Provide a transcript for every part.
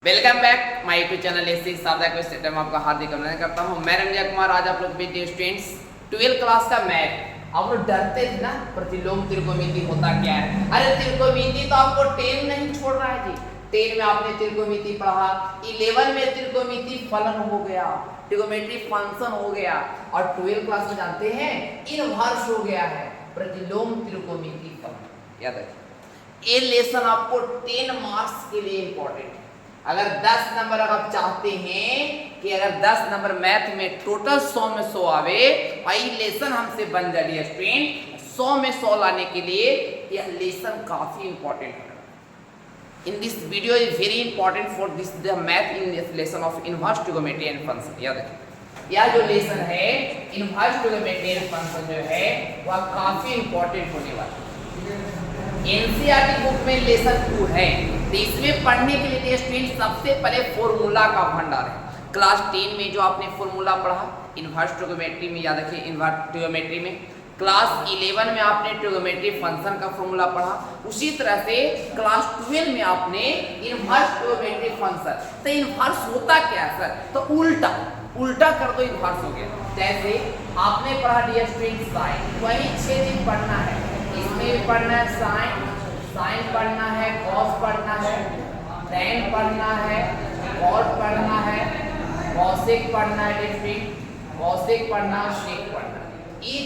Welcome back my YouTube channel SC सादा quiz centre में आपका हार्दिक अभिनंदन करता हूं। मैं रंजय कुमार। आज आप लोग के स्टूडेंट्स 12 क्लास का मैथ। आप लोग डरते थे ना प्रतिलोम त्रिकोणमिति होता क्या है। अरे त्रिकोणमिति तो आपको 10 नहीं छोड़ रहा है जी। 10 में आपने त्रिकोणमिति पढ़ा, 11 में त्रिकोणमिति फलन हो गया, ट्रिगोनोमेट्री फंक्शन हो गया, और 12 क्लास में जानते हैं इनवर्स हो गया है प्रतिलोम त्रिकोणमिति फलन। याद रखिए ये लेसन आपको 10 मार्क्स के लिए इंपॉर्टेंट है। अगर 10 नंबर आप चाहते हैं कि अगर 10 नंबर मैथ में टोटल 100 में 100 आवे, भाई लेसन हमसे बन जाइए स्टूडेंट। 100 में 100 लाने के लिए यह लेसन काफी इंपॉर्टेंट है। In this video is very important for this the math in this lesson of inverse trigonometry and function. याद रखिए यह जो लेसन है इनवर्स ट्रिगोनोमेट्री एंड फंक्शन जो है वह काफी इंपॉर्टेंट होने वाला है। एनसीईआरटी बुक में लेसन 2 है, तो इसमें पढ़ने के लिए स्टूडेंट सबसे पहले फॉर्मूला का भंडार है। क्लास 10 में जो आपने फॉर्मूला पढ़ा इनवर्स ट्रिगोनोमेट्री में, याद रखिए इनवर्स ट्रिगोनोमेट्री में, क्लास 11 में आपने ट्रिगोनोमेट्री फंक्शन का फॉर्मूला पढ़ा, उसी तरह से क्लास 12 में आपने इनवर्स ट्रिगोनोमेट्री फंक्शन। तो इनवर्स होता क्या है सर? तो उल्टा उल्टा कर दो इनवर्स हो गया। जैसे आपने पढ़ा डियर स्टूडेंट साइन, वही 6 दिन पढ़ना है, इसमें भी पढ़ना है साइन, साइन पढ़ना है, कॉस पढ़ना है, टेन पढ़ना है, कॉट पढ़ना है, कॉसेक पढ़ना है, कॉसेक पढ़ना है, सेक पढ़ना है। ये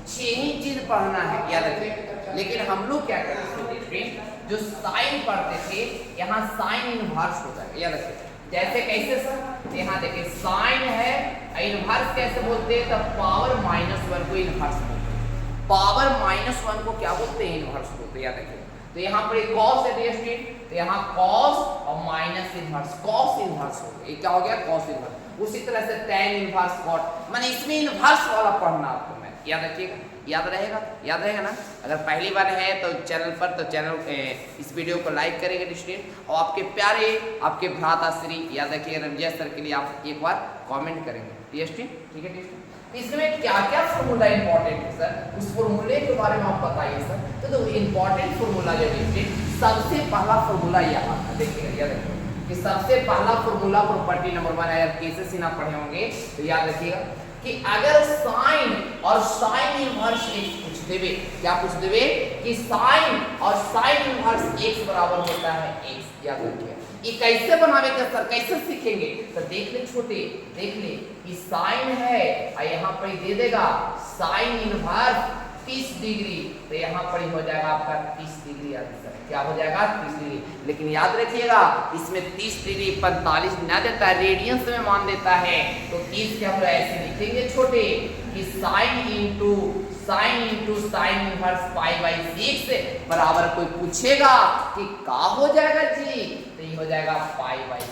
6 ही चीज पढ़ना है, याद रखिए। लेकिन हम लोग क्या करते थे, जो साइन पढ़ते थे यहाँ साइन इनवर्स होता है, याद रखिए। जैसे कैसे सर? यहाँ देखिए साइन है, इनवर्स कैसे बोलते हैं? तब पावर -1 को इनवर्स बोलते हैं। पावर -1 को क्या बोलते हैं? इनवर्स बोलते हैं, याद रखिए। तो यहाँ पर cos है डियर स्टूडेंट, तो यहाँ cos और माइनस इनवर्स, cos इनवर्स हो गया। ये क्या हो गया? cos inverse. उसी तरह से tan इनवर्स cot, माने इसमें इनवर्स वाला पढ़ना आपको। मैं याद रखिएगा, याद रहेगा ना। अगर पहली बार है तो चैनल पर, तो चैनल इस वीडियो को लाइक करेंगे स्टूडेंट, और आपके प्यारे आपके भ्राताश्री याद रखिए रंजय सर के लिए आप एक बार कमेंट करेंगे डियर स्टूडेंट, ठीक है डियर। इसमें क्या क्या फॉर्मूला इंपॉर्टेंट है सर, उस फॉर्मूले के बारे में आप बताइए सर। तो इंपॉर्टेंट फॉर्मूला जो है सबसे पहला फॉर्मूला यहाँ था, देखिएगा याद रखिए कि सबसे पहला फॉर्मूला प्रॉपर्टी नंबर 1, अगर केसेस ही ना पढ़े होंगे तो याद रखिएगा कि अगर साइन और साइन इनवर्स x पूछ देवे, क्या पूछ देवे कि साइन और साइन इनवर्स x बराबर होता है x, याद रखिए। ये कैसे बनावेगा सर, कैसे सीखेंगे? तो देख ले छोटे, देख ले कि साइन है और यहाँ पर दे देगा साइन इनवर्स 30 डिग्री, तो यहाँ पर हो जाएगा आपका 30 डिग्री आंसर। क्या हो जाएगा? 30 डिग्री। लेकिन याद रखिएगा इसमें 30 डिग्री 45 ना देता है, रेडियंस में मान देता है। तो 30 क्या हो, ऐसे लिखेंगे छोटे कि साइन इंटू साइन इनवर्स π/6 बराबर, कोई पूछेगा कि का हो जाएगा जी, तो ये हो जाएगा π/6।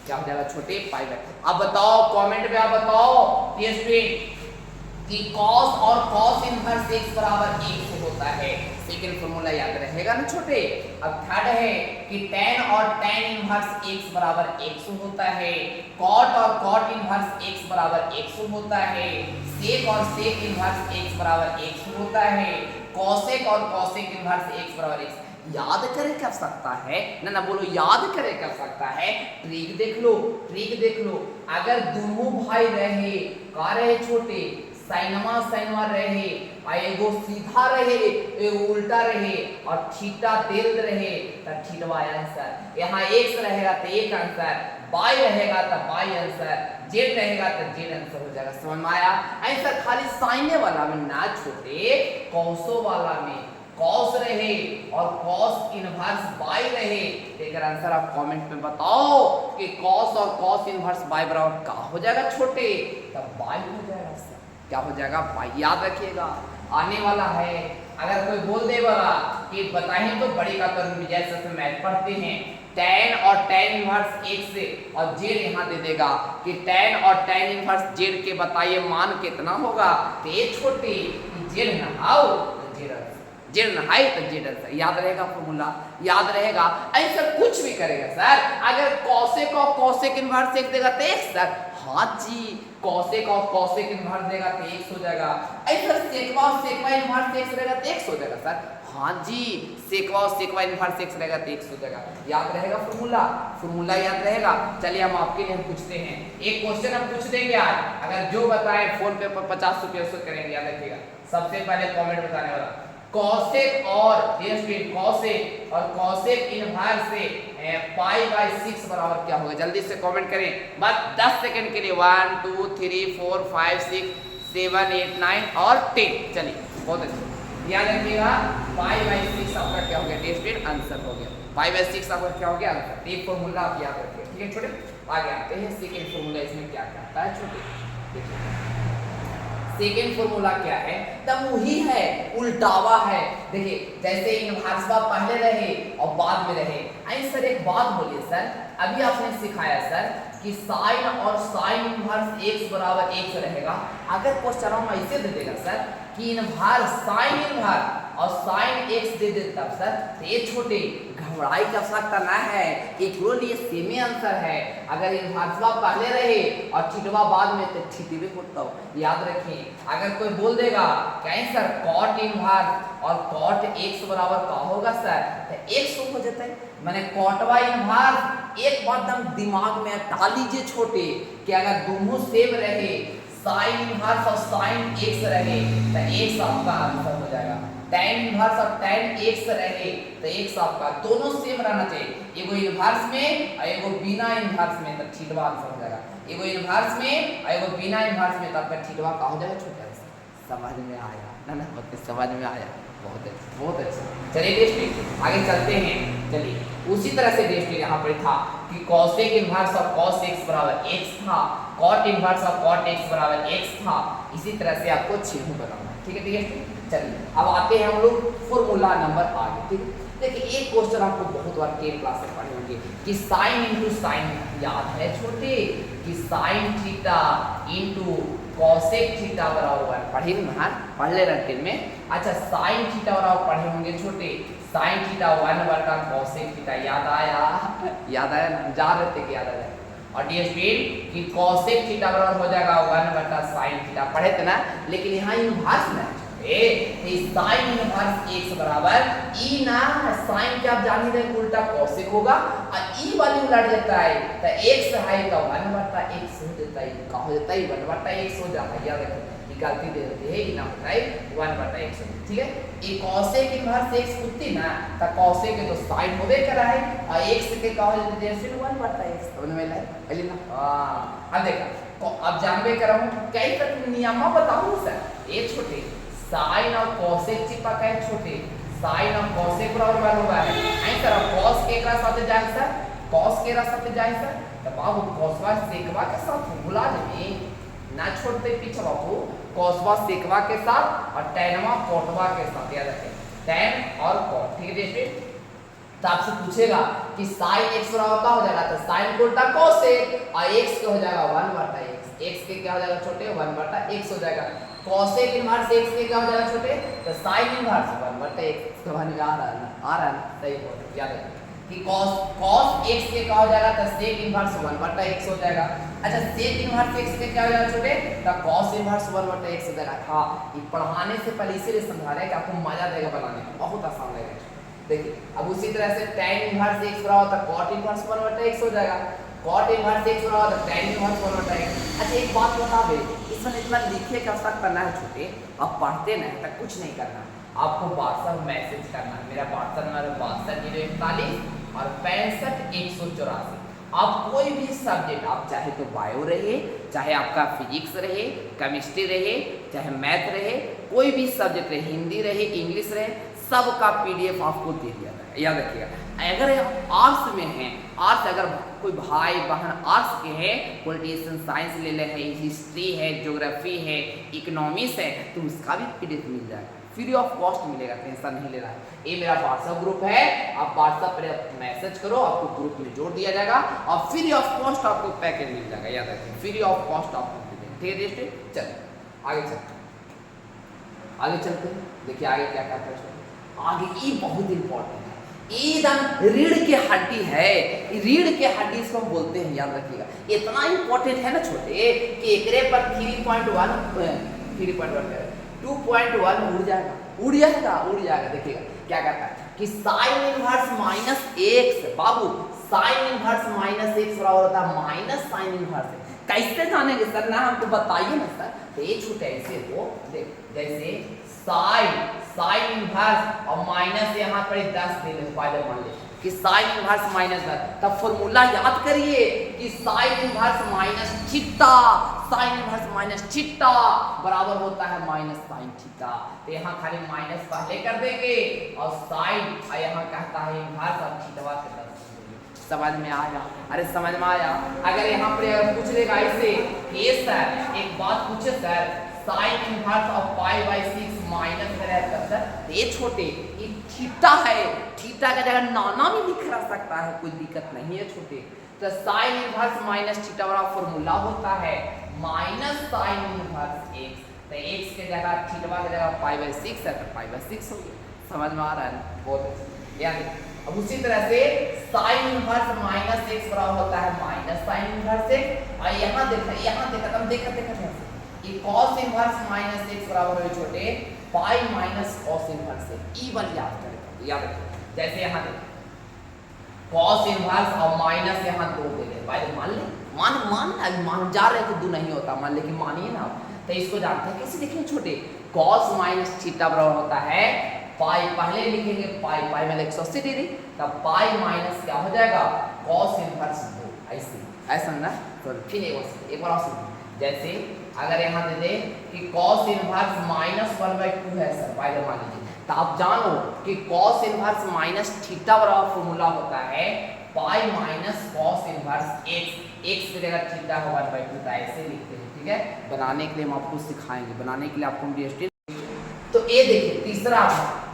क्या हो जाएगा छोटे? π/6। अब बताओ कमेंट में, आप बताओ ये स्टूडेंट कि cos और cos इनवर्स x बराबर 1 होता है। सेकंड फॉर्मूला याद रहेगा ना छोटे। अब थर्ड है कि tan और tan इनवर्स x बराबर 1 होता है, cot और cot इनवर्स x बराबर 1 होता है, sec और sec इनवर्स x बराबर 1 होता है, cosec और cosec इनवर्स x बराबर 1। याद करे कर सकता है ना बोलो, याद करे कर सकता है। ट्रिक देख लो, ट्रिक देख लो। अगर दोनों भाई रहे, का रहे छोटे, साइनवा रहे, एगो सीधा रहे एगो उल्टा रहे, और थीटा दिल रहे, तो थीटा आंसर। यहाँ x रहेगा तो एक आंसर, y रहेगा तो y आंसर, z रहेगा तो z आंसर हो जाएगा। समझ में आया? ऐसा खाली साइने वाला में ना छोटे, कॉसो वाला में cos रहे और cos इनवर्स y रहे, एक आंसर आप कमेंट में बताओ कि cos और cos इनवर्स y बराबर का हो जाएगा छोटे? तब y हो जाएगा सर। क्या हो जाएगा? y। याद रखिएगा आने वाला है। अगर कोई बोल देगा कि बताएं तो बड़ी का तो जैसे मैथ पढ़ते हैं, tan और tan इनवर्स x से, और z यहाँ दे देगा कि tan और tan इनवर्स z के बताइए मान कितना होगा? तो ये छोटे z नहाओ तो z नहाई तो z। याद रहेगा फॉर्मूला, याद रहेगा। ऐसा कुछ भी करेगा सर, अगर cosec और cosec इनवर्स x देगा तो x सर, हाँ जी, cosec और cosec इनवर्स देगा तो x हो जाएगा। ऐसा सेकवा इनवर्स x रहेगा तो x हो जाएगा सर, हाँ जी, सेकवा और सेकवा इनवर्स एक्स रहेगा तो एक्स हो जाएगा। याद रहेगा फॉर्मूला याद रहेगा। चलिए हम आपके लिए पूछते हैं एक क्वेश्चन हम पूछ देंगे आज, अगर जो बताए फोन पे पर 50 रुपये उसको करेंगे। याद रखिएगा, सबसे पहले कमेंट बताने वाला कॉसेक और कॉसेक और कॉसेक इनवर्स से पाई बाय 6 बराबर क्या होगा, जल्दी से कमेंट करें बस 10 सेकंड के लिए। 1 2 3 4 5 6 7 8 9 और 10। चलिए बहुत अच्छा याद रखिएगा, पाई बाय 6 आपका क्या हो गया, टेस्टेड आंसर हो गया। पाई बाय 6 आपका क्या हो गया आंसर। एक फॉर्मूला आप याद रखिए, ठीक है छोटे। आगे आते हैं सेकंड फॉर्मूला, इसमें क्या क्या आता है छोटे। देखिए सेकेंड फॉर्मूला क्या है, तब वही है, उल्टावा है। देखिए जैसे इनवर्स पहले रहे और बाद में रहे। आई सर एक बात बोलिए सर, अभी आपने सिखाया सर कि साइन और साइन इनवर्स x बराबर x रहेगा। अगर क्वेश्चन हम ऐसे दे देगा सर कि इनवर्स साइन इनवर्स और साइन x दे दे तब सर तो ये छोटे घबराई का आवश्यकता ना है, एक लिए सेम आंसर है। अगर इनवर्सवा पहले रहे और थीटा बाद में तो थीटा भी होता हो। याद रखिए, अगर कोई बोल देगा कहीं सर cot इनवर्स और cot x बराबर का होगा सर तो x हो जाता है, माने cotवा इनवर्स। एक बात एकदम दिमाग में डाल लीजिए छोटे कि अगर दोनों सेम रहे, साइन इनवर्स और साइन x रहे तो x आपका आंसर हो जाएगा। tan इनवर्स और tan x रहे तो x आपका दोनों सेम रहना चाहिए, एगो इनवर्स में और एगो बिना इनवर्स में, तो थीटा आंसर हो जाएगा। एगो इनवर्स में और एगो बिना इनवर्स में, तो आपका थीटा का हो जाएगा छोटा सा। समझ में आया ना बहुत समझ में आया, बहुत अच्छा बहुत अच्छा। चलिए टेस्ट आगे चलते हैं। चलिए उसी तरह से टेस्ट यहाँ पर था कि cosec इनवर्स और cos x बराबर x था, cot इनवर्स और cot x बराबर x था। इसी तरह से आपको छेहू बनाना है, ठीक है ठीक है। चलिए अब आते हैं हम लोग फॉर्मूला नंबर आगे, ठीक है। देखिए एक क्वेश्चन आपको बहुत बार 10 क्लास में पढ़े होंगे कि साइन इंटू साइन, याद है छोटे कि sine theta into cosec theta बराबर पढ़े ना, पढ़ ले रहे में। अच्छा साइन थीटा बराबर पढ़े होंगे छोटे, साइन थीटा 1 कॉसेक थीटा। याद आया ना, जा रहे थे कि याद आया। और डी स्टूडेंट कि कॉसेक थीटा बराबर हो जाएगा 1 साइन थीटा, पढ़े थे ना। लेकिन यहाँ इनवर्स ना साइन इनवर्स x बराबर ई ना, साइन क्या आप जान ही रहे उल्टा कॉसेक होगा और ई वाली उलट जाता है तो x है तो 1/x हो जाता है, का हो जाता है 1/x हो जाता है। याद रखिए गलती दे देते हैं, ना होता है 1/x, ठीक है। ये कॉसेक इनवर्स x होती ना तो कॉसेक के तो साइन होबे करा है और x के का हो जाता है जैसे 1/x समझ में आया पहले ना। हां अब देखो अब जानबे करा हूं कई तक नियम बताऊं सर। एक छोटे साइन और कॉसेक चिपका है छोटे, साइन और कॉसेक बराबर होगा है आई सर। कॉस के एकरा साथे जाए सर, कॉस के एकरा साथे जाए सर तो बाबू कॉसवा सेकवा के साथ भुला जाए ना, छोड़ते पीछे बाबू कॉसवा सेकवा के साथ और टैनवा कॉटवा के साथ। याद रखें टैन और कॉट, ठीक है दोस्तों। तो आपसे पूछेगा कि साइन x बराबर का हो जाएगा तो साइन उल्टा कोसेक और x का हो जाएगा 1/x, x के क्या हो जाएगा छोटे 1/x हो जाएगा। कोसेक इनवर्स x के क्या हो जाएगा छोटे तो साइन इनवर्स 1/x। समझ में आ रहा है ना, सही बोल याद रखिए कि cos x के क्या हो जाएगा तो sec इनवर्स 1/x हो जाएगा। अच्छा sec इनवर्स x के क्या हो जाएगा छोटे तो cos इनवर्स 1/x हो जाएगा। हाँ ये पढ़ाने से पहले इसीलिए समझा रहे हैं कि आपको मजा देगा बनाने में, बहुत आसान लगेगा। देखिए अब उसी तरह से tan इनवर्स x बराबर तो cot इनवर्स 1/x हो जाएगा, cot इनवर्स x बराबर तो tan इनवर्स 1/x। अच्छा एक बात बता दे, इसमें इतना लिखे का आवश्यकता करना है छोटे, आप पढ़ते नहीं तो कुछ नहीं करना, आपको व्हाट्सएप मैसेज करना। मेरा व्हाट्सएप नंबर 62 और 65 184। आप कोई भी सब्जेक्ट, आप चाहे तो बायो रहे, चाहे आपका फिजिक्स रहे, केमिस्ट्री रहे, चाहे मैथ रहे, कोई भी सब्जेक्ट रहे, हिंदी रहे, इंग्लिश रहे, सबका पीडीएफ आपको दे दिया जाएगा। याद रखिएगा अगर आर्ट्स में हैं, आर्ट्स अगर कोई भाई बहन आर्ट्स के हैं, पॉलिटिशियन साइंस ले ले है, हिस्ट्री है, ज्योग्राफी है, इकोनॉमिक्स है, तो उसका भी पीडीएफ मिल जाएगा, फ्री ऑफ कॉस्ट मिलेगा, टेंशन नहीं लेना है। ये मेरा व्हाट्सएप ग्रुप है, आप व्हाट्सएप पर मैसेज करो, आपको ग्रुप में जोड़ दिया जाएगा और फ्री ऑफ कॉस्ट आपको पैकेज मिल जाएगा। याद रखिए फ्री ऑफ कॉस्ट आपको मिल जाएगा, ठीक है दोस्तों। चलो आगे चलते हैं। देखिए आगे क्या क्या प्रश्न आगे, ये बहुत इंपॉर्टेंट है, एकदम रीढ़ की हड्डी है, रीढ़ की हड्डी इसको हम बोलते हैं। याद रखिएगा इतना इंपॉर्टेंट है ना छोटे कि एकरे पर 3.1 2.1 उड़ जाएगा। देखिएगा क्या कहता है कि साइन इनवर्स माइनस एक्स, बाबू साइन इनवर्स माइनस एक्स बराबर होता है माइनस साइन इनवर्स एक्स। कैसे जानेंगे सर ना, हमको बताइए ना सर। तो ये छूटे ऐसे हो देख, जैसे साइन इनवर्स और माइनस यहाँ पर 10 दे ले, फायदा मान ले कि साइन इनवर्स माइनस 10, तब फॉर्मूला याद करिए कि sine inverse minus theta, sine inverse minus theta बराबर होता है माइनस साइन थीटा। तो यहाँ खाली माइनस पहले कर देंगे और साइन, और यहाँ कहता है इनवर्स और थीटा के तरफ। समझ में आया? अरे समझ में आया? अगर यहाँ पर पूछ लेगा ऐसे कि सर एक बात पूछे sir, sine inverse of pi by 6 minus में रहता सर, ये छोटे ये थीटा है, थीटा का जगह नाना भी लिखा सकता है, कोई दिक्कत नहीं है छोटे। तो साइन इनवर्स माइनस थीटा वाला फॉर्मूला होता है माइनस साइन इनवर्स एक्स। तो एक्स के जगह थीटा की जगह पाई बाई 6 है, तो पाई बाई 6 हो गया। समझ में आ रहा है? बहुत अच्छा। यानी अब उसी तरह से साइन इनवर्स माइनस एक्स बराबर होता है माइनस साइन इनवर्स एक्स। और यहाँ देखा तुम देखा ये cos इनवर्स माइनस एक्स बराबर है छोटे pi minus cos inverse x. ई वाली याद करें, याद रखो। जैसे यहाँ देखो cos इनवर्स और माइनस यहाँ 2 दे दे, भाई मान ले, मान जा रहे थे 2 नहीं होता, मान लेकिन मानिए ना। तो इसको जानते हैं कैसे लिखेंगे छोटे, cos माइनस थीटा बराबर होता है पाई, पहले लिखेंगे पाई में 180 डिग्री, तब पाई माइनस क्या हो जाएगा cos इनवर्स 2, ऐसा ना। तो फिर एक बार और जैसे अगर यहाँ दे दे कि cos इनवर्स माइनस 1/2 है सर, पाई मान लीजिए, तो आप जानो कि cos इनवर्स माइनस थीटा बराबर फॉर्मूला होता है पाई minus cos inverse x, x की जगह थीटा हो 1/2, ऐसे लिखते हैं। ठीक है, बनाने के लिए हम आपको सिखाएंगे, बनाने के लिए आपको DST। तो ये देखिए तीसरा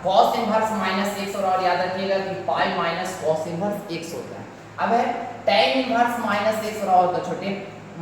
cos इनवर्स माइनस x, और याद रखिएगा कि पाई माइनस cos इनवर्स x होता है। अब है tan इनवर्स माइनस x बराबर होता है छोटे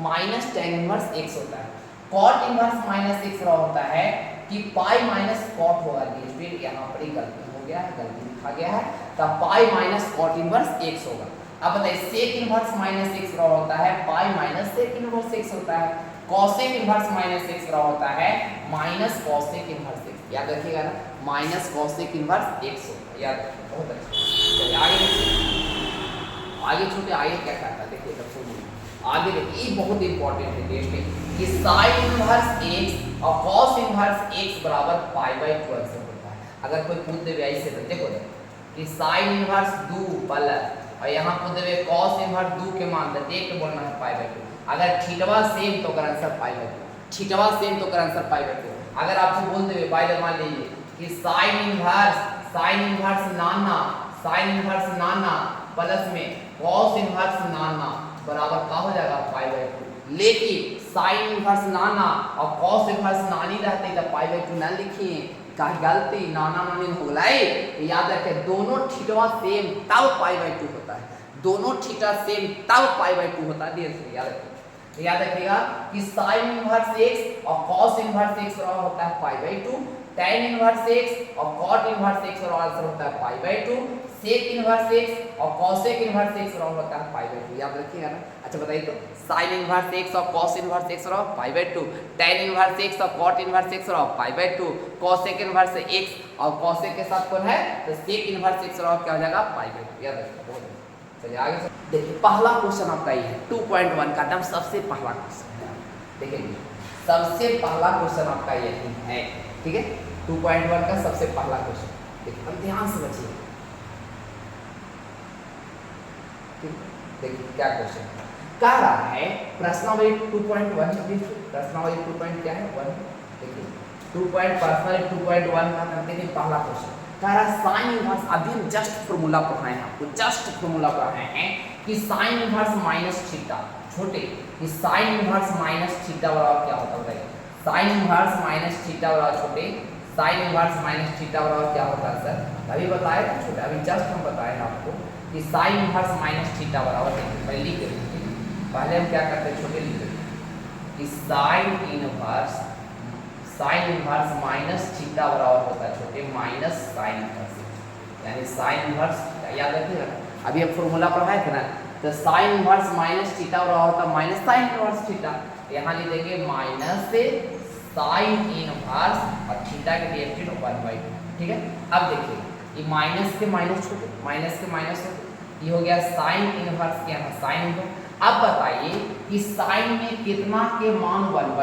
माइनस tan इनवर्स x होता है। cot इनवर्स माइनस x बराबर होता है कि पाई माइनस cot होगा। फिर यहाँ पर गलती हो गया है, गलती लिखा गया है, तब pi minus cot inverse x होगा। अब बताइए sec इनवर्स माइनस x बराबर होता है pi minus sec inverse x होता है। cosec इनवर्स माइनस x बराबर होता है माइनस cosec इनवर्स x। याद रखिएगा ना, माइनस cosec इनवर्स x होता है, याद रखिए। बहुत अच्छा। चलिए आगे देखिए, आगे छोटे आगे क्या कहता है देखिए, आगे देखिए ये बहुत इंपॉर्टेंट है टेस्ट में कि sin इनवर्स x और cos इनवर्स x बराबर पाई बाई 12 से होता है। अगर कोई पूछ दे ऐसे तो देखो कि sin इनवर्स 2 प्लस और यहाँ पूछ दे cos इनवर्स 2 के मान दे देख के बोलना है पाई बाई 2। अगर थीटा सेम तो कर answer pi by 2, theta same तो कर आंसर पाई बाई 2। अगर आपसे बोल दे बाय मान लीजिए कि sin इनवर्स नाना प्लस में cos इनवर्स नाना बराबर क्या हो जाएगा पाई बाई 2। लेकिन साइन इनवर्स नाना और cos इनवर्स नानी रहते तो पाई बाई 2 ना लिखिए, का गलती नाना नानी हो गई। याद रखें दोनों थीटा सेम तब पाई बाई 2 होता है, दोनों थीटा सेम तब पाई बाई 2 होता है। याद रखिएगा कि साइन इनवर्स x और cos इनवर्स x बराबर होता है pi by 2, tan inverse x और cot इनवर्स x बराबर होता है pi by 2, sec inverse x और cosec इनवर्स x बराबर होता है पाई बाई 2। याद रखिएगा ना। अच्छा बताइए तो sin इनवर्स x और cos इनवर्स x बराबर pi by 2, tan inverse x और cot इनवर्स x बराबर pi by 2, cosec inverse x और cosec के साथ कौन है तो sec इनवर्स x बराबर क्या हो जाएगा पाई बाई 2। याद रखिएगा। चलिए आगे देखिए, पहला क्वेश्चन आपका ये है 2.1 का एकदम सबसे पहला क्वेश्चन है। देखिए सबसे पहला क्वेश्चन आपका यही है, ठीक है 2.1 का सबसे पहला क्वेश्चन। देखिए हम ध्यान से बचिए, देखिए क्या क्वेश्चन कह रहा है। प्रश्नावली 2.1, प्रश्नावली 2. क्या है 1। देखिए 2.1 का देखिए पहला क्वेश्चन कह रहा है साइन इनवर्स। अभी हम जस्ट फॉर्मूला पढ़ाए हैं आपको, जस्ट फॉर्मूला पढ़ाए हैं कि साइन इनवर्स माइनस थीटा छोटे कि साइन इनवर्स माइनस थीटा बराबर क्या होता है। साइन इनवर्स माइनस थीटा बराबर छोटे साइन इनवर्स माइनस थीटा बराबर क्या होता है सर, अभी बताए था छोटे, अभी जस्ट हम बताए हैं आपको कि साइन इनवर्स माइनस थीटा बराबर पहले लिख देते। पहले हम क्या करते हैं छोटे लिख देते कि साइन इनवर्स माइनस थीटा बराबर होता है छोटे माइनस साइन इनवर्स, यानी साइन इनवर्स याद रखिएगा। अभी हम फॉर्मूला पढ़ाए थे ना, तो साइन इनवर्स माइनस थीटा बराबर होता है माइनस साइन इनवर्स थीटा। यहाँ लिख देंगे माइनस से साइन इनवर्स और थीटा के रिएक्टेड 1/2। ठीक है अब देखिए ये माइनस के माइनस छोटे, माइनस के माइनस छोटे, ये हो गया साइन इनवर्स क्या है साइन इनवर्स। अब बताइए कि साइन में कितना के मान 1/2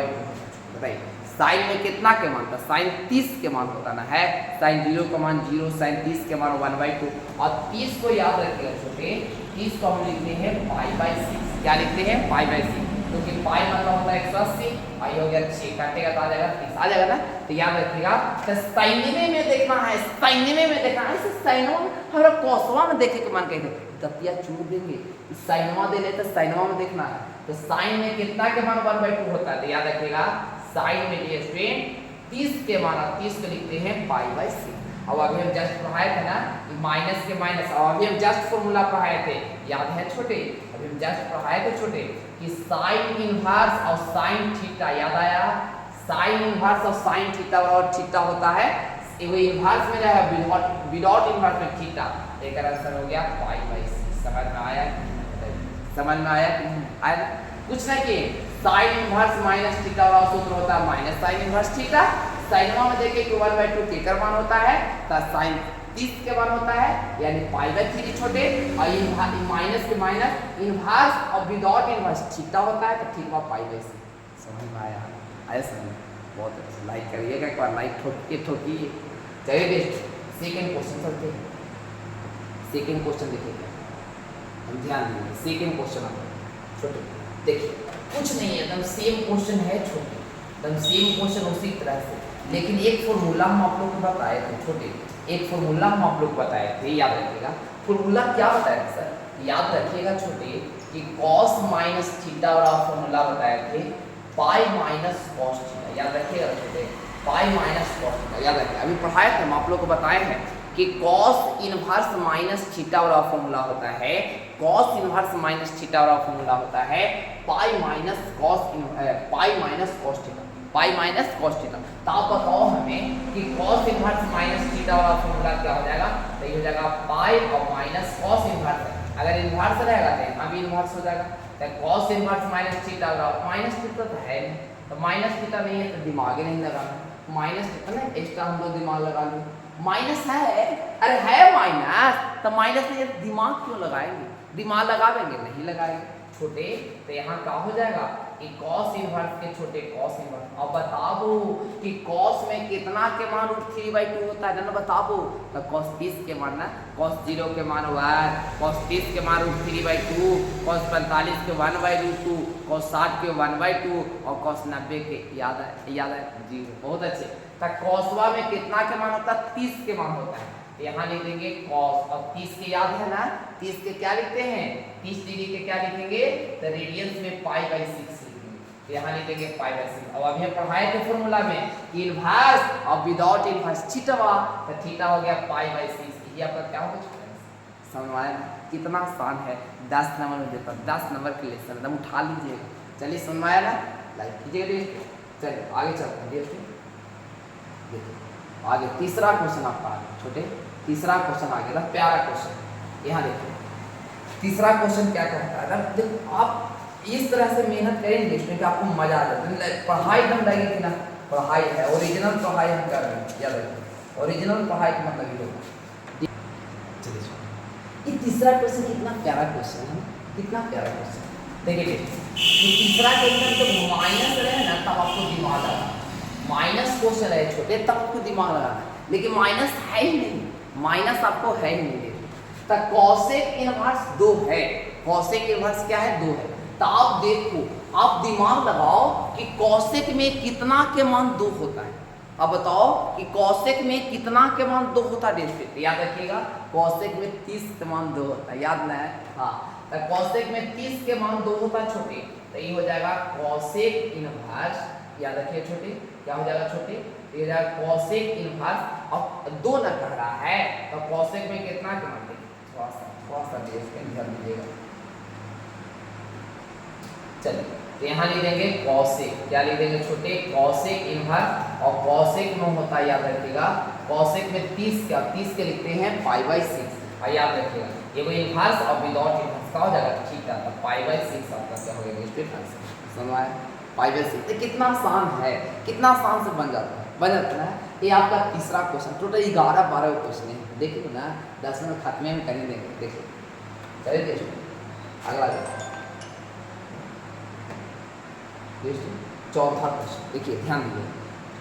बताइए, साइन में कितना के मान था, साइन 30 के मान होता ना है, साइन 0 का मान 0, साइन 30 के मान 1/2 और 30 को याद रखिएगा छोटे, 30 को हम लिखते हैं π/6, क्या लिखते हैं π/6, क्योंकि पाई मतलब होता है 180, आई हो गया 6 काटेगा तो आ जाएगा 30 आ जाएगा ना, तो याद रखिएगा। तो साइनवे में देखना है, साइनवे में देखना है, इसे साइनवा में हमरा कोसवा में देखे के मन कहते दतिया चूर देंगे, साइनवा दे ले तो साइनवा में देखना है। तो साइन में कितना के मान 1/2 होता है, तो याद रखिएगा साइन में ये स्टूडेंट 30 के मान, 30 को लिखते हैं π/6। अब अभी हम जस्ट पढ़ाए थे ना माइनस के माइनस, और अभी हम जस्ट फॉर्मूला पढ़ाए थे, याद है छोटे, अभी हम जस्ट पढ़ाए थे छोटे कि साइन इनवर्स और साइन थीटा, याद आया, साइन इनवर्स और साइन थीटा और थीटा होता है वो इनवर्स में है विदाउट इनवर्स में थीटा, एक आंसर हो गया π/6। समझ में आया, समझ में आया, आया कुछ नहीं कि साइन इनवर्स माइनस थीटा वाला सूत्र होता है माइनस साइन इनवर्स थीटा, साइनवा में देखिए कि 1/2 केकर मान होता है, तो साइन 30 के मान होता है यानी π/3 छोटे, और माइनस के माइनस इनवर्स और विदाउट इनवर्स थीटा होता है, तो थीटा π/6। समझ में आया, आया समझ, बहुत अच्छा, लाइक करिएगा एक बार, लाइक ठोकिए। चलिए सेकंड क्वेश्चन चलते हैं, सेकंड क्वेश्चन देखिएगा, हम ध्यान दीजिए, सेकंड क्वेश्चन आता है छोटे, देखिए कुछ नहीं है, एकदम सेम क्वेश्चन है छोटे, एकदम सेम क्वेश्चन उसी तरह से, लेकिन एक फॉर्मूला हम आप लोग को बताए थे छोटे, एक फॉर्मूला हम आप लोग बताए थे, याद रखिएगा। फॉर्मूला क्या बताया था सर, याद रखिएगा छोटे कि cos माइनस थीटा वाला फॉर्मूला बताए थे पाई माइनस cos थीटा, याद रखिएगा छोटे, पाई माइनस cos थीटा याद रखिएगा। अभी पढ़ाए थे हम आप लोग को बताए हैं कि cos इनवर्स माइनस थीटा वाला फॉर्मूला होता है, cos इनवर्स माइनस थीटा वाला फॉर्मूला होता है पाई माइनस cos थीटा, पाई माइनस cos थीटा। तो आप बताओ हमें कि cos इनवर्स माइनस थीटा वाला फॉर्मूला क्या हो जाएगा, तो ये हो जाएगा पाई और माइनस cos इनवर्स, अगर इनवर्स रहेगा तो यहाँ भी इनवर्स हो जाएगा, तो cos इनवर्स माइनस थीटा वाला, माइनस थीटा तो है नहीं, तो माइनस थीटा नहीं है तो दिमाग ही नहीं लगाना, माइनस थीटा ना एक्स्ट्रा हम लोग दिमाग लगा लो, माइनस है, अरे है माइनस, तो माइनस नहीं है दिमाग क्यों लगाएंगे, दिमाग लगाएंगे नहीं लगाएंगे छोटे, तो यहाँ क्या हो जाएगा कि cos इनवर्स के छोटे cos इनवर्स। अब बता दो कि cos में कितना के मान √3/2 होता है ना, बता दो, तो cos 30 के मान ना, cos 0 के मान 1, cos 30 के मान √3/2, cos 45 के 1/√2, cos 60 के 1/2 और cos 90 के याद है 0, बहुत अच्छे। तो cosवा में कितना के मान होता है, 30 के मान होता है, यहाँ लिख देंगे cos, और 30 के याद है ना, 30 के क्या लिखते हैं, 30 डिग्री के क्या लिखेंगे, तो रेडियंस में π/6 लिखेंगे, तो यहाँ लिख देंगे π/6। अब अभी हम पढ़ाए थे फॉर्मूला में कि इनवर्स और विदाउट इनवर्स थीटा, तो थीटा हो गया π/6, ये आपका क्या होगा, समझ में आया, कितना आसान है, 10 नंबर में देता, 10 नंबर के लेसन एकदम उठा लीजिएगा। चलिए समझ में आया ना, लाइक कीजिएगा। चलिए आगे चलते हैं, देखिए आगे तीसरा क्वेश्चन आपका आगे छोटे, तीसरा क्वेश्चन आगे था, प्यारा क्वेश्चन, यहाँ देखिए तीसरा क्वेश्चन क्या कहता है, देखो आप इस तरह से मेहनत करेंगे इसमें आपको मजा आ जाता है, पढ़ाई एकदम लगेगी ना, पढ़ाई है, ओरिजिनल पढ़ाई हम कर रहे हैं, याद रखिए ओरिजिनल पढ़ाई का मतलब ये होगा। चलिए ये तीसरा क्वेश्चन कितना प्यारा क्वेश्चन है, कितना प्यारा क्वेश्चन, देखिए तीसरा क्वेश्चन जब माइनस रहे ना तब आपको दिमाग लगाना, माइनस क्वेश्चन है छोटे तब आपको दिमाग लगाना, लेकिन माइनस है ही नहीं, माइनस आपको है ही नहीं। तो कॉसेक इनवर्स 2 है, कॉसेक इनवर्स क्या है 2 है, तो आप देखो, आप दिमाग लगाओ कि कॉसेक में कितना के मान 2 होता है, अब बताओ कि कॉसेक में कितना के मान 2 होता है, याद रखिएगा कॉसेक में 30 के मान 2 होता है, याद ना है, हाँ, तो कॉसेक में 30 के मान 2 होता है छोटे, तो ये हो जाएगा कॉसेक इनवर्स, याद रखिए छोटे, क्या हो जाएगा छोटे, ये जाएगा कॉसेक इनवर्स, अब 2 न कह रहा है तो कॉसेक में कितना के मान देंगे, थोड़ा सा ध्यान दीजिएगा। चलिए तो यहाँ लिख देंगे कॉसेक, क्या लिख देंगे छोटे, कॉसेक इनवर्स, और कॉसेक में होता है याद रखिएगा, कॉसेक में 30 के लिखते हैं π/6, और याद रखिएगा ये वो इनवर्स और विदाउट इनवर्स का हो जाएगा, ठीक है, तो π/6 आपका क्या हो गया स्ट्रेट आंसर, समझ आया, π/6। कितना आसान है, कितना आसान से बन जाता है, ये आपका तीसरा क्वेश्चन, टोटल 11-12 क्वेश्चन है। देखिए ना 10 मिनट खत्मे में कर ही देंगे। देखिए चलिए देखिए अगला चौथा क्वेश्चन। देखिए ध्यान दीजिए,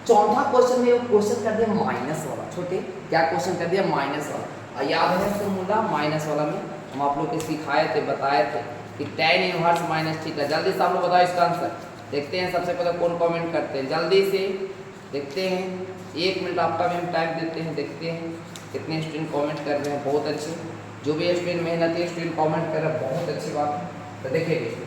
चौथा क्वेश्चन में वो क्वेश्चन कर दिया माइनस वाला। छोटे क्या क्वेश्चन कर दिया? माइनस वाला। और याद है फॉर्मूला माइनस वाला में हम आप लोग को सिखाए थे, बताए थे कि tan इनवर्स माइनस थीटा। जल्दी से आप लोग बताओ इसका आंसर। देखते हैं सबसे पहले कौन कमेंट करते हैं, जल्दी से देखते हैं। 1 मिनट आपका भी हम टाइम देते हैं, देखते हैं कितने स्टूडेंट कमेंट कर रहे हैं। बहुत अच्छे, जो भी स्टूडेंट मेहनती स्टूडेंट कमेंट कर रहे हैं, बहुत अच्छी बात है। तो देखिए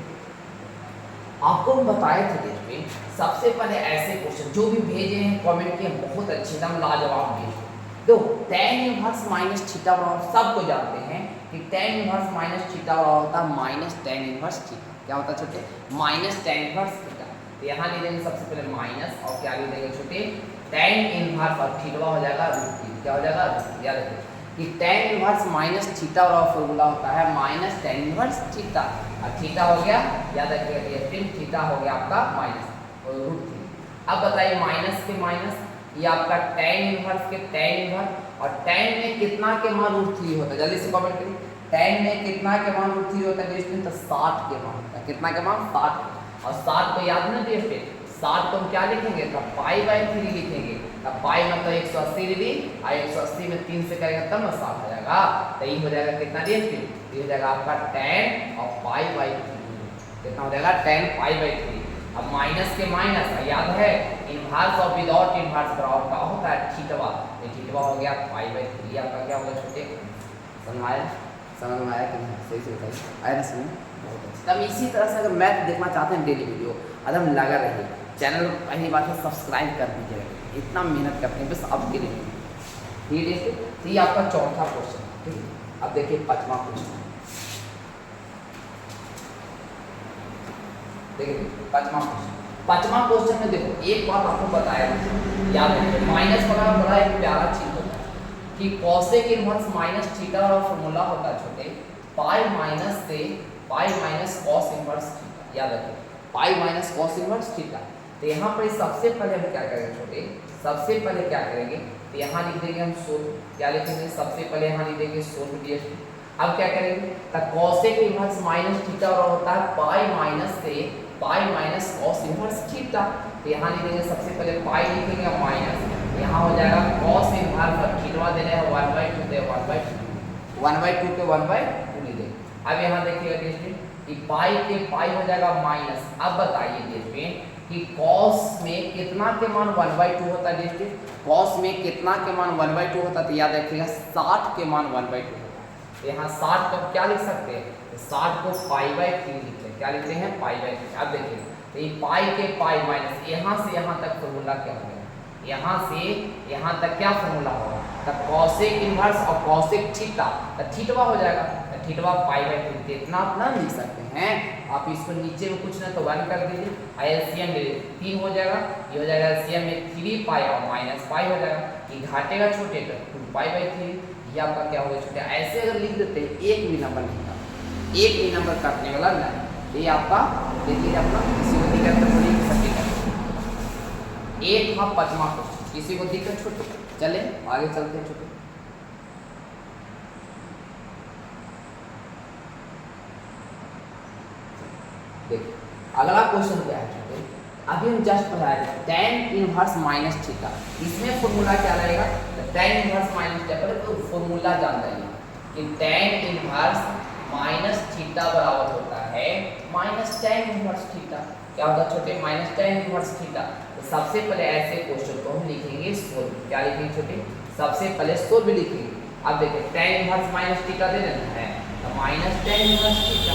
आपको हम बताए थे देखिए सबसे पहले ऐसे क्वेश्चन जो भी भेजे हैं कमेंट किए बहुत अच्छे, एकदम लाजवाब भेजे। तो tan इनवर्स माइनस थीटा बराबर, सबको जानते हैं कि tan इनवर्स माइनस थीटा बराबर होता है माइनस tan इनवर्स थीटा। क्या होता है छोटे? Minus tan inverse theta. तो यहाँ ले लेंगे सबसे पहले माइनस, और क्या ले लेंगे छोटे? tan इनवर्स, और थीटा हो जाएगा √3। क्या हो जाएगा? याद रखिए कि tan इनवर्स माइनस थीटा बराबर फॉर्मूला होता है माइनस tan इनवर्स थीटा। और थीटा हो गया, याद रखिएगा फिर थीटा हो गया आपका माइनस √3। अब बताइए माइनस के माइनस, ये आपका tan इनवर्स के tan इनवर्स, और tan में कितना के मान √3 होता है? जल्दी से कमेंट करिए। tan में कितना के मान √3 होता है? तो 60 के मान होता है। कितना के मान? 60। और 60 को याद ना दिए, 60 को हम क्या लिखेंगे? तो π/3 लिखेंगे। तब पाई मतलब 180 डिग्री, और 180 में 3 से करेंगे तब ना 60 आ जाएगा। तो ये हो जाएगा कितना डिग्री? ये हो जाएगा आपका tan और π/3। कितना हो जाएगा? tan π/3। अब माइनस के माइनस, याद है इनवर्स और विदाउट इनवर्स बराबर का होता है थीटा। ये थीटा हो गया π/3। आपका क्या होगा छोटे? समझ में आया? समझ में आया कि नहीं? सही से बताइए, आया ना समझ? बहुत अच्छा। तब इसी तरह से अगर मैथ देखना चाहते हैं डेली वीडियो, एकदम लगा रहिए। चैनल पहली बात है सब्सक्राइब कर दीजिएगा, इतना मेहनत करते हैं बस आपके लिए। ठीक है, तो ये आपका चौथा क्वेश्चन। ठीक है, अब देखिए पांचवा क्वेश्चन। देखिए पांचवा क्वेश्चन में देखो एक बात आपको बताया, याद रखिए माइनस वाला बड़ा एक प्यारा चीज होता है कि कॉसेक इनवर्स माइनस थीटा का फॉर्मूला होता है छोटे पाई माइनस से pi minus cos inverse theta. याद रखिए pi minus cos inverse theta. तो यहाँ पर सबसे पहले हम क्या करेंगे छोटे? सबसे पहले क्या करेंगे? तो यहाँ लिख देंगे हम सोल्व। क्या लिखेंगे? सबसे पहले यहाँ लिख देंगे सोल्व ds। अब क्या करेंगे? तो कॉसेक इनवर्स माइनस थीटा और होता है पाई माइनस से pi minus cos inverse theta. तो यहाँ लिख देंगे सबसे पहले पाई लिखेंगे और माइनस, यहाँ हो जाएगा कॉस इनवर्स और थीटा दे रहे हैं 1/2 दे 1/2 1/2 के 1/2 लिख देंगे। अब यहाँ देखिएगा दोस्तों कि पाई के पाई हो जाएगा माइनस। अब बताइए दोस्तों कि कॉस में कितना के मान 1/2 होता है दोस्तों? कॉस में कितना के मान 1/2 होता है? तो याद रखिएगा 60 के मान 1/2 होता है। यहाँ 60 को क्या लिख सकते हैं? 60 को π/3 लिखते हैं। क्या लिखते हैं? π/3। अब देखिए तो ये पाई के पाई माइनस, यहाँ से यहाँ तक फॉर्मूला क्या होगा? यहाँ से यहाँ तक क्या फॉर्मूला होगा? तो कॉसेक इनवर्स और कॉसेक थीटा, तो थीटा हो जाएगा। तो थीटा π/3 इतना अपना लिख सकते हैं। आप इसको नीचे में कुछ ना तो 1 कर दीजिए, एलसीएम ले 3 हो जाएगा। ये हो जाएगा एलसीएम में 3 पाई और माइनस पाई हो जाएगा। ये घाटेगा छोटे तो 2π/3। ये आपका क्या होगा छोटे? ऐसे अगर लिख देते हैं एक भी नंबर नहीं था, एक भी नंबर काटने वाला नहीं। ये आपका देखिए अपना किसी को दिक्कत तो बड़ी सटीक एक था पांचवा क्वेश्चन। किसी को दिक्कत छोटे? चले आगे चलते हैं छोटे। देखिए अगला क्वेश्चन क्या है छोटे? अभी हम जस्ट पढ़ाए थे tan इनवर्स माइनस थीटा। इसमें फॉर्मूला क्या रहेगा? तो tan इनवर्स माइनस थीटा पर तो फॉर्मूला जान जाइए कि tan इनवर्स माइनस थीटा बराबर होता है माइनस tan इनवर्स थीटा। क्या होता है छोटे? Minus tan inverse theta. तो सबसे पहले ऐसे क्वेश्चन को हम लिखेंगे सोल्व। क्या लिखेंगे छोटे? सबसे पहले सोल्व लिखेंगे। अब देखिए tan इनवर्स माइनस थीटा दे देना है तो minus tan inverse theta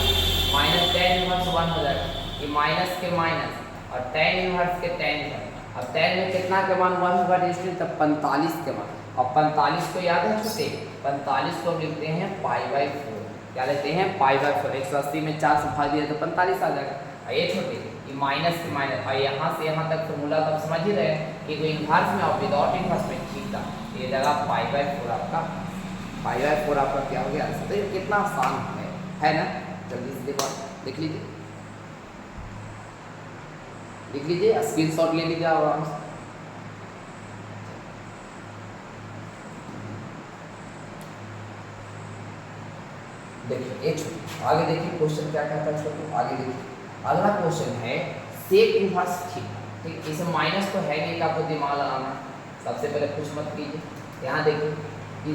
minus tan inverse 1 हो जाएगा। ये माइनस के माइनस और tan इनवर्स के tan इनवर्स। अब tan में कितना के मान 1 होगा डिस्टेंस? तब 45 के मान। और 45 को याद है छोटे? 45 को हम लिखते हैं π/4। क्या लेते हैं? π/4। 180 में 4 से भाग दिया तो 45 आ जाएगा। और ये छोटे ये माइनस के माइनस, और यहाँ से यहाँ तक फॉर्मूला तो समझ ही रहे हैं कि इनवर्स में और विदाउट इनवर्स में थीटा। ये जगह π/4 आपका π/4 आपका क्या हो गया? तो कितना आसान है ना? जल्दी से देखो, देख लीजिए, लिख लीजिए, स्क्रीनशॉट ले लीजिए आराम से। ये छोटे आगे देखिए क्वेश्चन क्या कहता है छोटे आगे देखिए अगला क्वेश्चन है सेक इनवर्स थीटा। ठीक, इसे माइनस तो है नहीं, आपको दिमाग लगाना, सबसे पहले कुछ मत कीजिए। यहाँ देखिए कि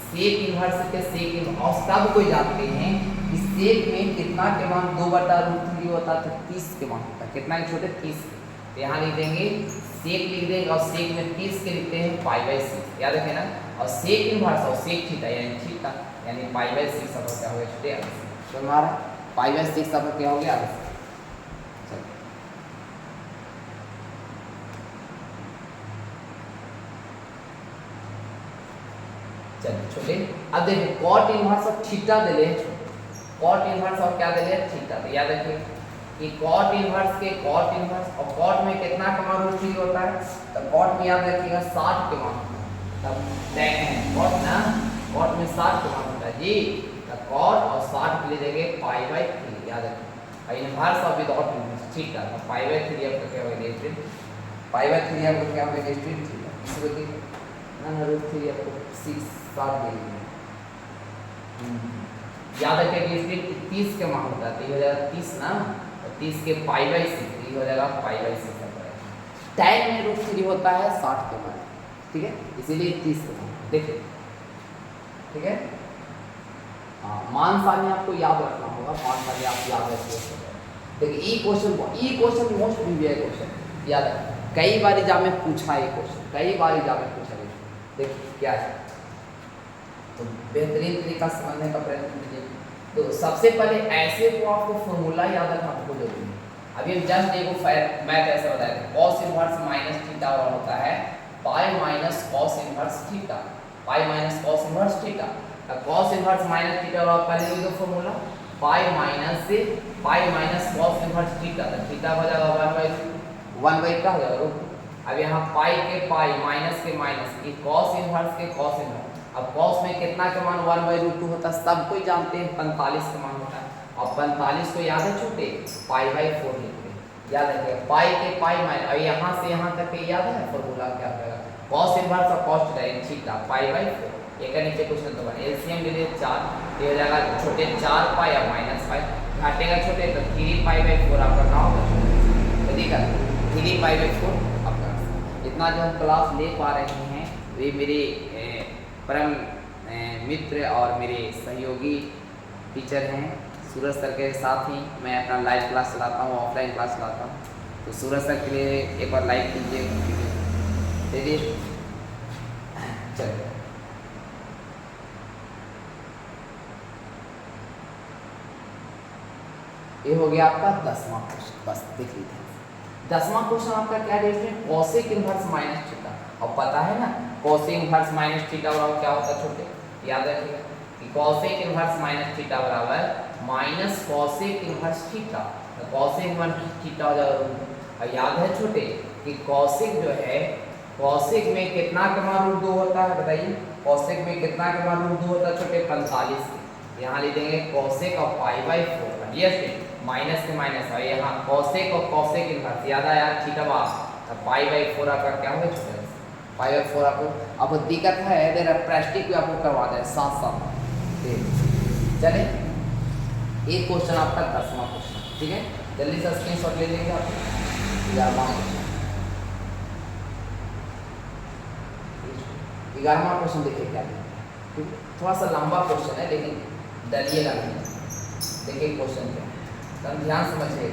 सेक इनवर्स के सेक इनवर्स और सब कोई जानते हैं कि सेक में कितना के मान 2/√3 होता है, 30 के मान होता है। कितना के छोटे 30 के, तो यहाँ लिख देंगे सेक लिख देंगे और सेक में 30 के लिखते हैं π/6, याद रखें ना। और सेक इनवर्स और सेक थीटा यानी थीटा यानी π/6 अब क्या हो गया छोटे तो हमारा π/6 अब क्या हो गया। चलिए छोटे अब देखिए कॉट इनवर्स और थीटा दे ले कॉट इनवर्स और क्या दे ले थीटा। तो याद रखिए कि कॉट इनवर्स के कॉट इनवर्स और कॉट में कितना का मान √3 होता है, तो कॉट में याद रखिएगा 60 के मान होता है। तब कॉट ना कॉट में 60 के मान होता है जी, तो कॉट और 60 के लिए देंगे π/3 याद रखिए। और इनवर्स और विदाउट इनवर्स थीटा तो π/3 आपका क्या होगा स्ट्रेट π/3 आपका क्या होगा स्ट्रेट थीटा। इसको देखिए ना √3 आपको 6 60 दे याद रखिए कि इसके 30 के मान होता है, तो ये हो जाएगा 30 ना, तो 30 के π/6 ये हो जाएगा π/6 tan में √3 होता है 60 के मान, ठीक है, इसीलिए 30 के मान देखिए, ठीक है। हाँ मान सारणी आपको याद रखना होगा, मान सारणी आप याद रखिए। देखिए ई क्वेश्चन मोस्ट प्रीवियस क्वेश्चन याद है, कई बार एग्जाम में पूछा है क्वेश्चन, कई बार एग्जाम में पूछा है। देखिए क्या है, तो बेहतरीन तरीका समझने का प्रयत्न कीजिए। तो सबसे पहले ऐसे को आपको फॉर्मूला याद रखना आपको जरूरी है। अभी हम जस्ट देखो मैथ ऐसे बताया था, cos इनवर्स माइनस थीटा और होता है पाई माइनस cos इनवर्स थीटा, पाई माइनस cos इनवर्स थीटा। तो cos इनवर्स माइनस थीटा और पहले लिख दो फॉर्मूला पाई माइनस से पाई माइनस cos इनवर्स थीटा, तो थीटा हो जाएगा 1/2 क्या हो जाएगा। अब यहाँ पाई के पाई माइनस के माइनस ये cos इनवर्स के cos इनवर्स। अब cos में कितना का मान 1/√2 होता है, सब कोई जानते हैं 45 का मान होता है। और 45 को याद है छोटे π/4 लिखते हैं, याद रखिए पाई के पाई माइनस, और यहाँ से यहाँ तक के याद है फॉर्मूला क्या होगा cos इनवर्स और cos थीटा π/4। एक नीचे क्वेश्चन तो बने एलसीएम ले लिए 4, ये हो जाएगा छोटे 4 पाई और -5 घाटेगा छोटे, तो 3π/4 आपका ना होगा। तो देखा 3π/4 आपका। इतना जो हम क्लास ले पा रहे हैं वे मेरे परम मित्र और मेरे सहयोगी टीचर हैं सूरज सर के साथ ही मैं अपना लाइव क्लास चलाता हूँ, ऑफलाइन क्लास चलाता हूँ। तो सूरज सर के लिए एक बार लाइक कीजिए, चलिए चलिए। ये हो गया आपका 10वां क्वेश्चन, बस देख लीजिए 10वां क्वेश्चन आपका क्या है, कॉसेक इनवर्स माइनस थीटा। अब पता है ना कॉसेक इनवर्स माइनस थीटा बराबर क्या होता है छोटे, याद रखिएगा कि कॉसेक इनवर्स माइनस थीटा बराबर माइनस कॉसेक इनवर्स थीटा। तो कॉसेक इनवर्स थीटा हो जाएगा। और याद है छोटे कि कॉसेक जो है कॉसेक में कितना का मान √2 होता है, बताइए कॉसेक में कितना का मान √2 होता है छोटे 45 के। यहाँ ले देंगे कॉसेक और π/4 यस माइनस के माइनस, और यहाँ कॉसेक और कॉसेक इनवर्स याद आया थीटा बार, तो π/4 आपका क्या होगा छोटे π/4 आपको। आपको दिक्कत है इधर प्रैक्टिस भी आपको करवा दें साथ साथ। चले एक क्वेश्चन आपका 10वां क्वेश्चन, ठीक है, जल्दी से स्क्रीनशॉट ले लेंगे आप। 11वां क्वेश्चन देखिए क्या है, थोड़ा सा लंबा क्वेश्चन है लेकिन डरिएगा नहीं। देखिए क्वेश्चन क्या है, ध्यान समझिए।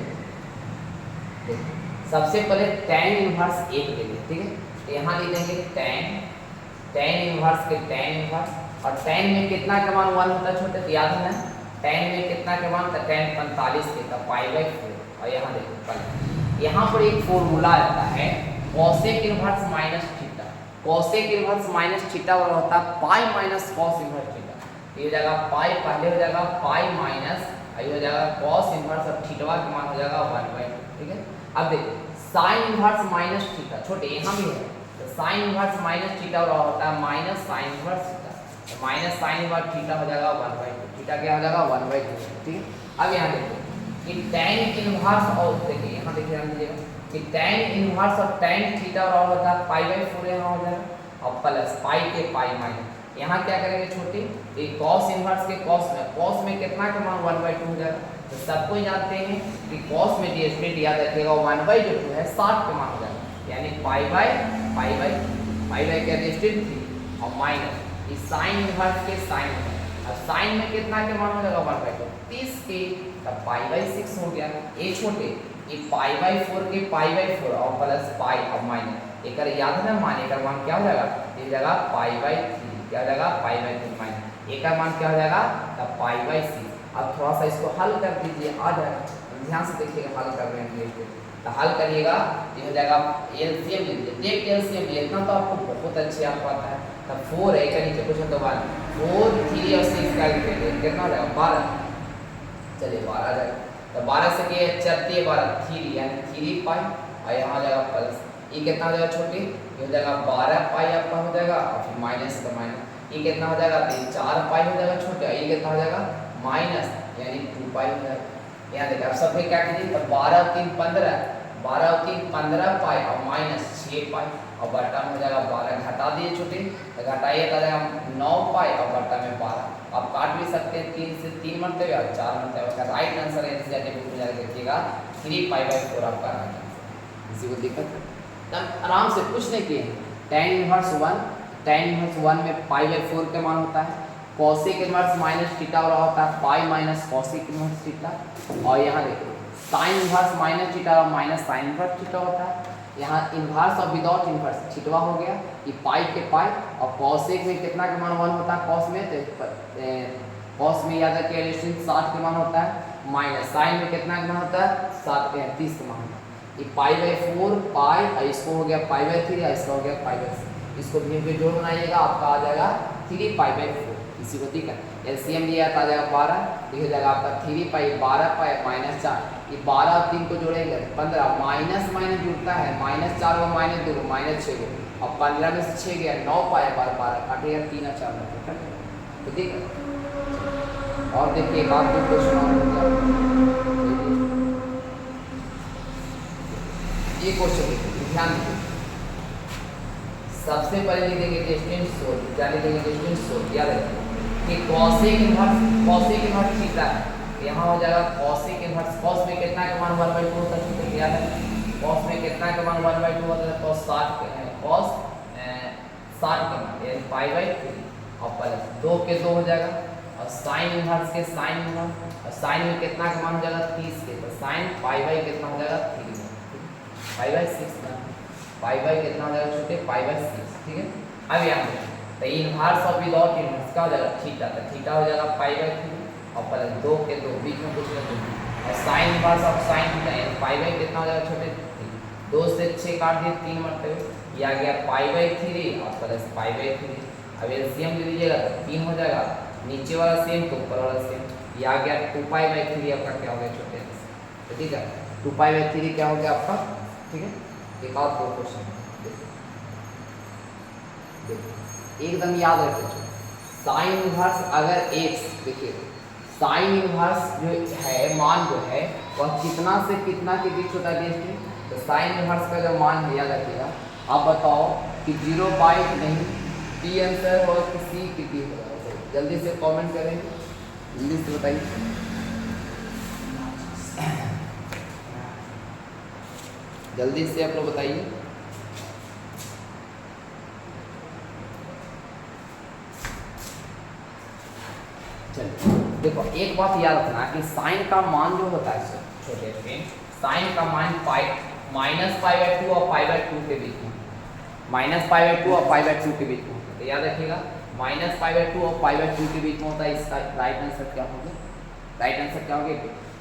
देखिए सबसे पहले tan इनवर्स 1 ले लें, ठीक है, तो यहाँ ले लेंगे tan इनवर्स के tan इनवर्स, और tan में कितना का मान 1 होता है छोटे, तो याद है ना tan में कितना का मान था tan 45 के, तो π/4। और यहाँ देखो यहाँ पर एक फॉर्मूला आता है cosec inverse minus theta. Cosec inverse minus theta वाला होता है pi minus cos inverse theta. ये हो जाएगा पाई, पहले हो जाएगा पाई माइनस, ये हो जाएगा कॉस इनवर्स और थीटा का मान हो जाएगा 1/2, ठीक है। अब देखो साइन इनवर्स माइनस थीटा छोटे यहाँ भी है, तो साइन इनवर्स माइनस थीटा वाला होता है माइनस साइन इनवर्स थीटा, तो माइनस साइन इनवर्स थीटा हो जाएगा 1/2, थीटा क्या हो जाएगा 1/2, ठीक है। अब यहाँ देखो कि tan इनवर्स और देखिए यहाँ देखिए ध्यान दीजिएगा कि tan इनवर्स और tan थीटा और होता है π/4 यहाँ हो जाएगा, और प्लस पाई के पाई माइनस, यहाँ क्या करेंगे छोटे, एक कॉस इनवर्स के कॉस में कितना का मान 1/2 हो जाएगा। तो सबको जानते हैं कि कॉस में डियर स्टूडेंट याद रखिएगा 1/2 है 60 का मान हो जाएगा, यानी पाई बाई क्या डियर स्टूडेंट 3 और माइनस इस साइन इनवर्स के साइन में, अब साइन में कितना के मान हो जाएगा 1/2 30 के, तब पाई/6 हो गया। ए छोटे ये पाई/4 के पाई/4 और प्लस पाई और माइनस एक याद है ना मान, एक मान क्या हो जाएगा इस जगह पाई/3, क्या हो जाएगा पाई/3 माइनस एक मान क्या हो जाएगा तब पाई/6। अब थोड़ा सा इसको हल कर दीजिए, आ जाएगा, ध्यान से देखिएगा हल कर रहे हैं तो हल करिएगा, ये हो जाएगा एलसीएम लीजिए, एक एलसीएम लिए इतना तो आपको बहुत अच्छे आपको आता है। तब 4 है का नीचे कुछ तो 4 3 और 6 का कितना हो जाएगा 12, चलिए 12 आ जाएगा। तो 12 से के चलती है 12 3 यानी 3 पाई और यहाँ आ जाएगा प्लस, ये कितना हो जाएगा छोटे, ये हो जाएगा 12 पाई आपका हो जाएगा और फिर माइनस का माइनस ये कितना हो जाएगा 4 पाई हो जाएगा छोटे, ये कितना हो जाएगा माइनस यानी 2 पाई हो जाएगा। यहाँ देखिए अब सब क्या कीजिए, तो 12 और 3 15, 12 और 3 15 पाई और माइनस 6 पाई और बट्टा में हो जाएगा 12, घटा दिए छोटे तो घटाइए तो जाएगा 9 पाई और बट्टा में 12। आप काट भी सकते हैं 3 से 3 मरते और 4 मरते उसका राइट आंसर एनसीईआरटी बुक में जाकर देखिएगा 3 पाई/4 आपका राइट आंसर। किसी को दिक्कत तब आराम से कुछ नहीं किए, tan इनवर्स 1 में पाई/4 का मान होता है, कॉसेक इनवर्स माइनस थीटा वाला होता है pi minus cosec inverse theta, और यहाँ देखिए साइन इनवर्स माइनस थीटा और माइनस साइन इनवर्स थीटा होता है। यहाँ इनवर्स और विदाउट इनवर्स थीटा हो गया, ये पाई के पाई और कॉसेक में कितना का मान 1 होता है कॉस में, तो कॉस में याद रखिए 60 का मान होता है, माइनस साइन में कितना का मान होता है 30 का मान होता है। ये पाई/4 पाई और इसको हो गया पाई/3 और इसका हो गया पाई/6, इसको भी जोड़ बनाइएगा आपका आ जाएगा 3 पाई/4। इसी को दिक्कत एलसीएम लिया था आ जाएगा 12, लिखा जाएगा आपका 3 पाई 12 पाई माइनस 4, ये 12 और 3 को जोड़ेंगे 15, माइनस माइनस जुड़ता है -4 को -2 को -6 को और 15 में से 6 गया 9 पाई 12 काटेगा 3 और 4 में, तो ठीक है। और देखिए एक आपको क्वेश्चन और हो गया, ये क्वेश्चन देखिए ध्यान दीजिए, सबसे पहले लिखेंगे डिस्टेंस सोल, क्या लिखेंगे डिस्टेंस सोल, याद रखिए कि कॉसेक इनवर्स थीटा है, यहाँ हो जाएगा कॉसेक इनवर्स, कॉस में कितना का मान 1/2 होता है, याद है कॉस में कितना का मान 1/2 होता है, कॉस 60 का मान यानी पाई/3 और प्लस 2 के 2 हो जाएगा और साइन इनवर्स के साइन इनवर्स और साइन में कितना का मान हो जाएगा 30 के, तो साइन पाई/, कितना हो जाएगा 3 पाई/6 पाई/, कितना हो जाएगा छोटे पाई/6, ठीक है। अब यहाँ तो इनवर्स और विदाउट इनवर्स का हो जाएगा थीटा, तो थीटा हो जाएगा पाई/3 और प्लस 2 के 2 बीच में कुछ ना कुछ और साइन इनवर्स और साइन थीटा यानी पाई/, कितना हो जाएगा छोटे 2 से 6 काट दिए 3 मरते हुए, ये आ गया पाई/3 और प्लस पाई/3। अब एलसीएम ले लीजिएगा तो 3 हो जाएगा, नीचे वाला सेम तो ऊपर वाला सेम, ये आ गया 2 पाई/3 आपका क्या हो गया छोटे, तो ठीक है 2 पाई/3 क्या हो गया आपका, ठीक है। एक और दो क्वेश्चन देखिए एकदम याद रखिए, साइन इनवर्स अगर x देखिए साइन इनवर्स जो है मान जो है वह कितना से कितना के बीच होता है, तो साइन इनवर्स का जो मान है याद रखिएगा, आप बताओ कि 0 बाई नहीं पी आंसर हो कि सी की डी होगा, जल्दी से कमेंट करें, जल्दी से बताइए, जल्दी से आप लोग बताइए। चलिए देखो एक बात याद रखना कि साइन का मान जो होता है छोटे फ्रेंड, साइन का मान -पाई/2 और पाई/2 के बीच में, -पाई/2 और पाई/2 के बीच में होता है, तो याद रखिएगा -पाई/2 और पाई/2 के बीच में होता है, इसका राइट आंसर क्या होगा, राइट आंसर क्या होगा,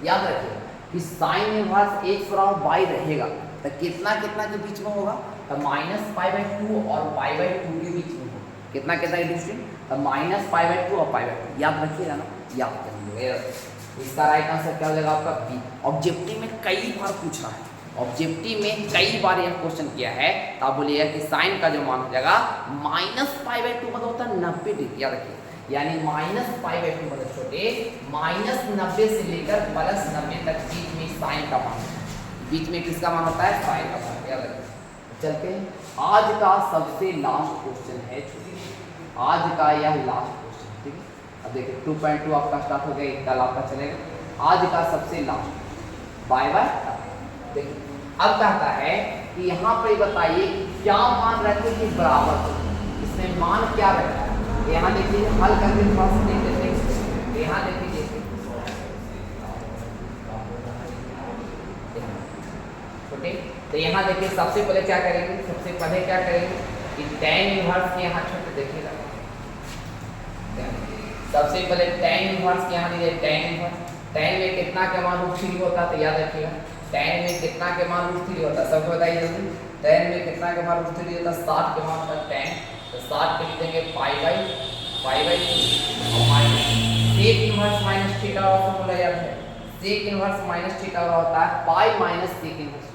याद रखिएगा कि साइन इनवर्स x बराबर बाई रहेगा तो कितना कितना के बीच में होगा, तो -पाई/2 और पाई/2 के बीच में होगा, कितना कितना के बीच में, तो -पाई/2 और पाई/2, याद रखिएगा ना, याद करिएगा। इसका राइट आंसर क्या हो जाएगा आपका बी। ऑब्जेक्टिव में कई बार पूछा है, ऑब्जेक्टिव में कई बार यह क्वेश्चन किया है, तो आप बोलिएगा कि साइन का जो मान हो जाएगा -पाई/2 मतलब होता है 90 डिग्री, याद रखिए यानी -पाई/2 मतलब छोटे -90 से लेकर +90 तक बीच में साइन का मान, बीच में किसका मान होता है साइन का मान, याद रखिए। चलते हैं आज का सबसे लास्ट क्वेश्चन है, आज का यह लास्ट क्वेश्चन, ठीक है। अब देखिए 2.2 आपका स्टार्ट हो गया, कल आपका चलेगा। आज का सबसे लास्ट बाय बाय। देखिए अब कहता है कि यहाँ पे बताइए क्या मान रखे कि बराबर हो, इसमें मान क्या रखा है। यहाँ देखिए हल करके थोड़ा सा देख लेते हैं। यहाँ देखिए छोटे, तो यहाँ देखिए सबसे पहले क्या करेंगे, सबसे पहले क्या करेंगे कि tan इनवर्स के यहाँ छोटे देखिएगा। सबसे पहले tan इनवर्स के यहाँ दीजिए tan इनवर्स। tan में कितना के मान √3 होता है तो याद रखिएगा tan में कितना के मान √3 होता है, सबको बताइए जल्दी। tan में कितना के मान √3 होता है, 60 के मान होता है tan, तो 60 पे लिख देंगे पाई/3 और minus sec inverse minus theta और बोला जाता है। sec इनवर्स माइनस थीटा होता है पाई माइनस sec इनवर्स,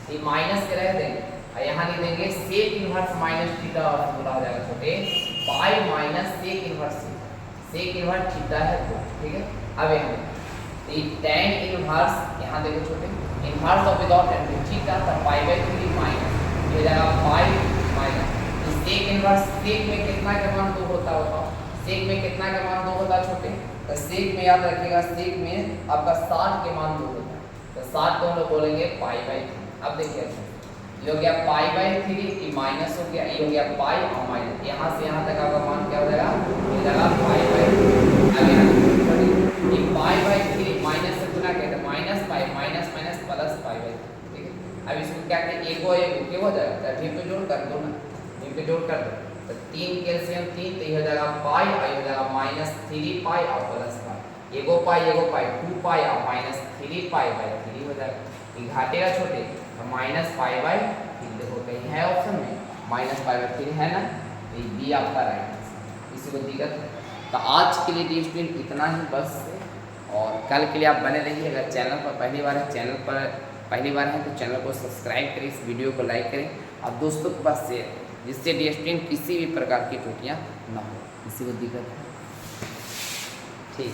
ये माइनस के रह देंगे और यहाँ लिख देंगे sec इनवर्स माइनस थीटा और बोला हो जाएगा छोटे pi minus sec inverse. sec inverse theta है तो ठीक है। अब यहाँ तो tan इनवर्स यहाँ देखो छोटे inverse of without and theta था पाई/3 माइनस ये जाएगा pi minus sec inverse. sec में कितना का मान 2 होता है, sec में कितना का मान 2 होता है छोटे, तो sec में याद रखिएगा sec में आपका 60 के मान 2 होता है, तो 60 को हम लोग बोलेंगे पाई/3। अब देखिए ये हो गया पाई/3, ये माइनस हो गया, ये हो गया पाई और माइनस, यहाँ से यहाँ तक आपका मान क्या हो जाएगा, ये जाएगा पाई/3। आगे ये पाई/3 माइनस से गुना करके minus pi minus minus plus पाई/3, ठीक है। अब इसको क्या कहते हैं, एक क्या हो जाएगा, ठीक पे जोड़ कर दो ना, ठीक पे जोड़ कर दो, तो 3 कैल्शियम 3 तो ये हो जाएगा पाई और ये हो जाएगा -3 पाई और प्लस पाई, एगो पाई 2 पाई और -3 पाई/3 हो जाएगा। ये घाटेगा छोटे तो -पाई/3 देखो कहीं है ऑप्शन में -पाई/3 है ना, तो ये बी आपका राइट आंसर। किसी को दिक्कत है तो आज के लिए डी स्टूडेंट इतना ही बस, और कल के लिए आप बने रहिए। अगर चैनल पर पहली बार है, चैनल पर पहली बार है तो चैनल को सब्सक्राइब करें, इस वीडियो को लाइक करें और दोस्तों के पास शेयर, जिससे डी स्टूडेंट किसी भी प्रकार की त्रुटियाँ ना हो। किसी को दिक्कत है ठीक।